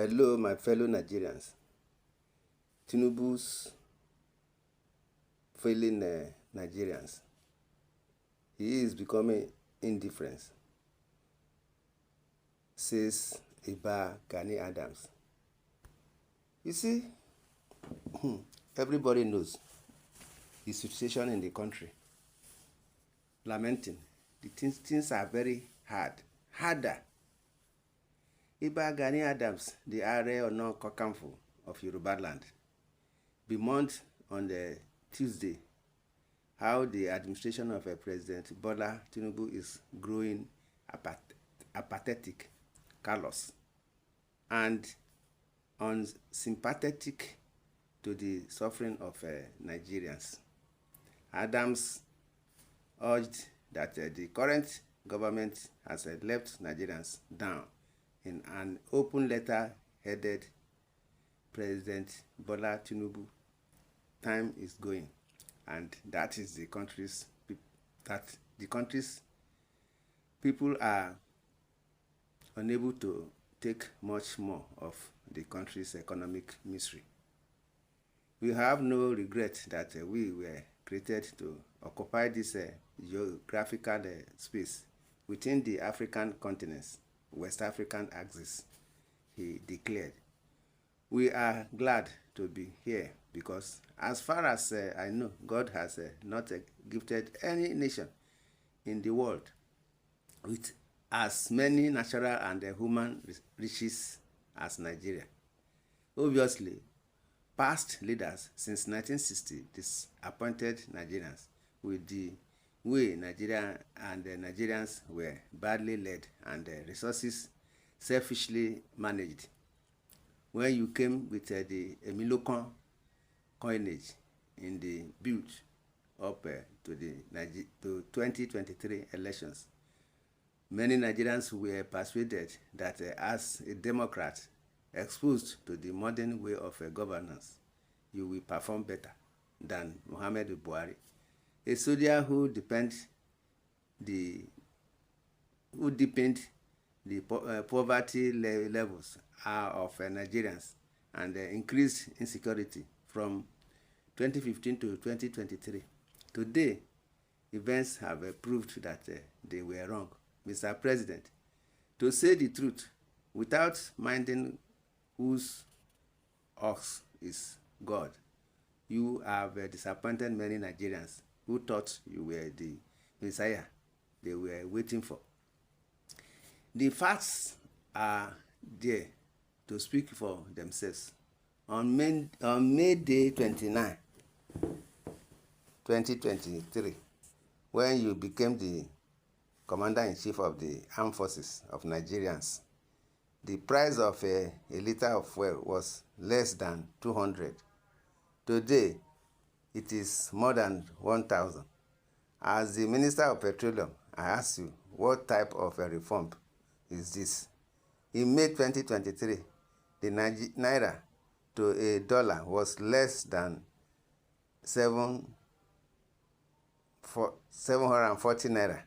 Hello, my fellow Nigerians. Tinubu's failing Nigerians. He is becoming indifferent, says Gani Adams. You see, everybody knows the situation in the country. Lamenting, the things are very harder. Gani Adams, the Ààrẹ Ọ̀nà Kakanfò of Yoruba land, bemoaned on the Tuesday how the administration of President Bola Tinubu is growing apathetic, callous, and unsympathetic to the suffering of Nigerians. Adams urged that the current government has left Nigerians down in an open letter headed President Bola Tinubu, time is going, and that is the country's people are unable to take much more of the country's economic misery. We have no regret that we were created to occupy this geographical space within the African continent's West African axis, he declared. We are glad to be here because, as far as I know, God has not gifted any nation in the world with as many natural and human riches as Nigeria. Obviously, past leaders since 1960 disappointed Nigerians with the way Nigeria and Nigerians were badly led and resources selfishly managed. When you came with the Emilokon coinage in the build up to the 2023 elections, many Nigerians were persuaded that as a Democrat exposed to the modern way of governance, you will perform better than Muhammadu Buhari, a soldier who deepened the poverty levels of Nigerians and increased insecurity from 2015 to 2023. Today, events have proved that they were wrong. Mr. President, to say the truth, without minding whose ox is God, you have disappointed many Nigerians who thought you were the Messiah they were waiting for. The facts are there to speak for themselves. On May Day 29, 2023, when you became the Commander-in-Chief of the Armed Forces of Nigerians, the price of a liter of fuel was less than 200. Today, it is more than 1,000. As the Minister of Petroleum, I ask you, what type of a reform is this? In May 2023, the naira to a dollar was less than 740 naira.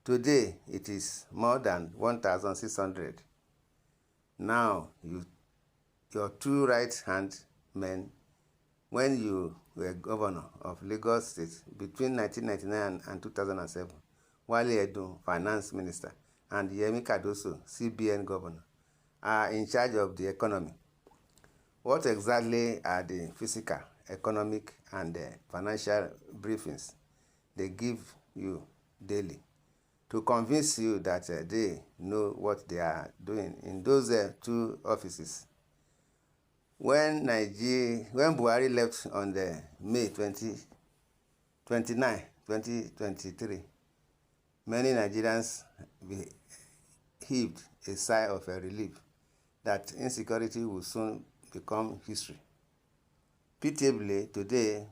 Today, it is more than 1,600. Now, your two right-hand men, when you were governor of Lagos State between 1999 and 2007, Wale Edun, finance minister, and Yemi Cardoso, CBN governor, are in charge of the economy. What exactly are the physical, economic, and financial briefings they give you daily to convince you that they know what they are doing in those two offices? When Buhari left on the May 29, 2023, many Nigerians heaved a sigh of relief that insecurity will soon become history. Pitiably, today,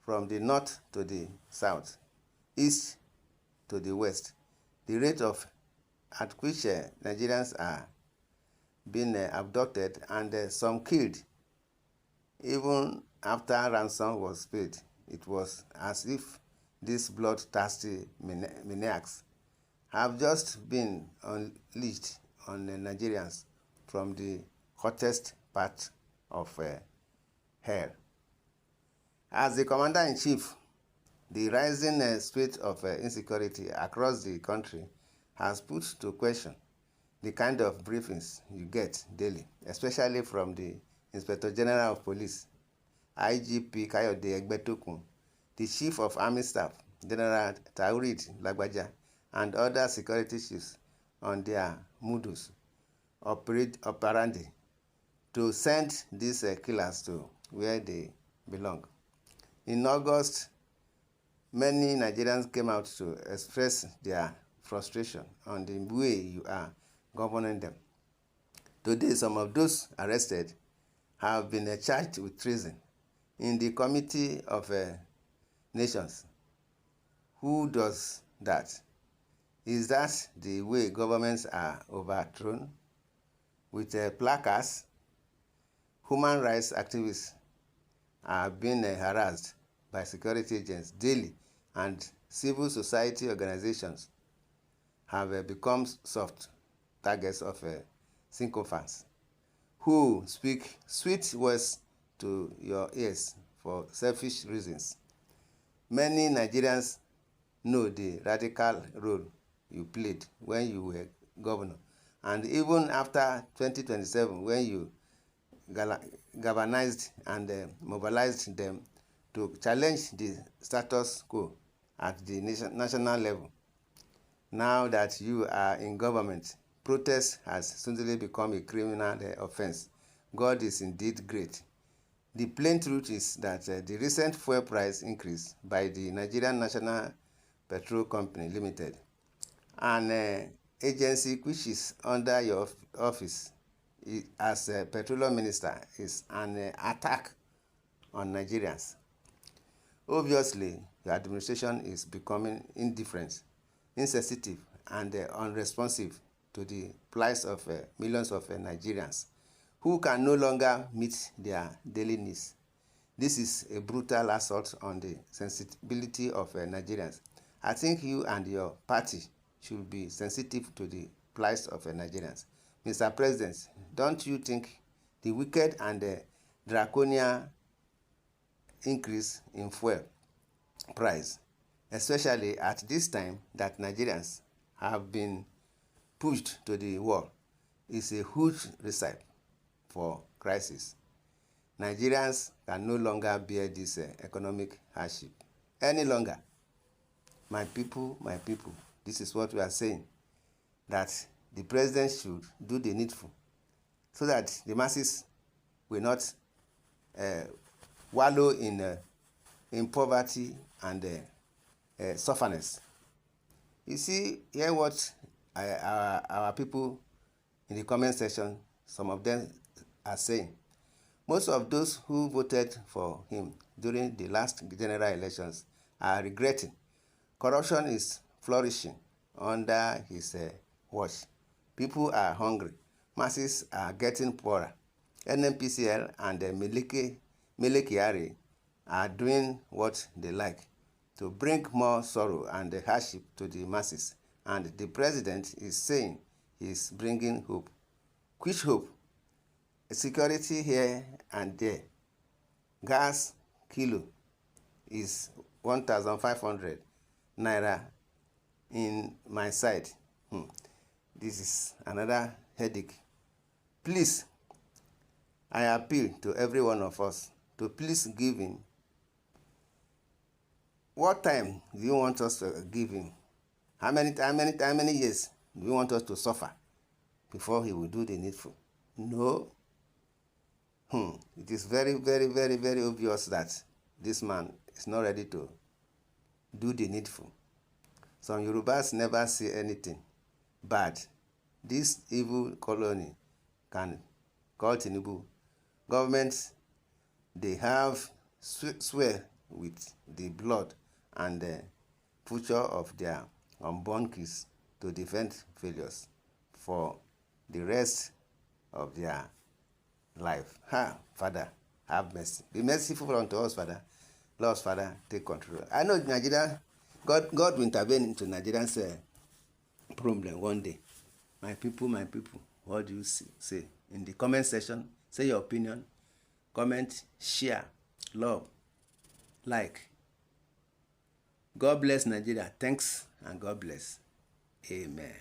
from the north to the south, east to the west, the rate at which Nigerians are being abducted and some killed, even after ransom was paid, it was as if these bloodthirsty maniacs have just been unleashed on the Nigerians from the hottest part of hell. As the Commander-in-Chief, the rising state of insecurity across the country has put to question the kind of briefings you get daily, especially from the Inspector General of Police, IGP Kayode Egbetokun, the Chief of Army Staff, General Taurid Lagbaja, and other security chiefs on their modus operandi to send these killers to where they belong. In August, many Nigerians came out to express their frustration on the way you are governing them. Today, some of those arrested have been charged with treason in the Committee of Nations. Who does that? Is that the way governments are overthrown? With placards, human rights activists are being harassed by security agents daily, and civil society organizations have become soft targets of sycophants who speak sweet words to your ears for selfish reasons. Many Nigerians know the radical role you played when you were governor, and even after 2027, when you galvanized and mobilized them to challenge the status quo at the national level. Now that you are in government, protest has suddenly become a criminal offense. God is indeed great. The plain truth is that the recent fuel price increase by the Nigerian National Petrol Company Limited, an agency which is under your office as a petroleum minister, is an attack on Nigerians. Obviously, your administration is becoming indifferent, insensitive, and unresponsive to the plight of millions of Nigerians who can no longer meet their daily needs. This is a brutal assault on the sensibility of Nigerians. I think you and your party should be sensitive to the plight of Nigerians. Mr. President, don't you think the wicked and draconian increase in fuel price, especially at this time that Nigerians have been pushed to the wall, is a huge recipe for crisis? Nigerians can no longer bear this economic hardship any longer. My people, this is what we are saying, that the president should do the needful so that the masses will not wallow in poverty and sufferness. You see, hear what our people in the comment section, some of them are saying. Most of those who voted for him during the last general elections are regretting. Corruption is flourishing under his watch. People are hungry. Masses are getting poorer. NNPCL and Meleke Kyari are doing what they like to bring more sorrow and hardship to the masses. And the president is saying he's bringing hope. Which hope? Security here and there. Gas kilo is 1,500 naira in my side. This is another headache. Please, I appeal to every one of us to please give him. What time do you want us to give him? How many years do you want us to suffer before he will do the needful? No. It is very, very, very, very obvious that this man is not ready to do the needful. Some Yorubas never say anything bad. This evil colony can call Tinubu. Governments, they have swear with the blood and the future of their unborn kids to defend failures for the rest of their life. Father, have mercy. Be merciful unto us, Father. Lord, Father, take control. I know Nigeria, God will intervene into Nigerians' problem one day. My people, what do you say? in the comment section. Say your opinion. Comment, share, love, like. God bless Nigeria. Thanks and God bless. Amen.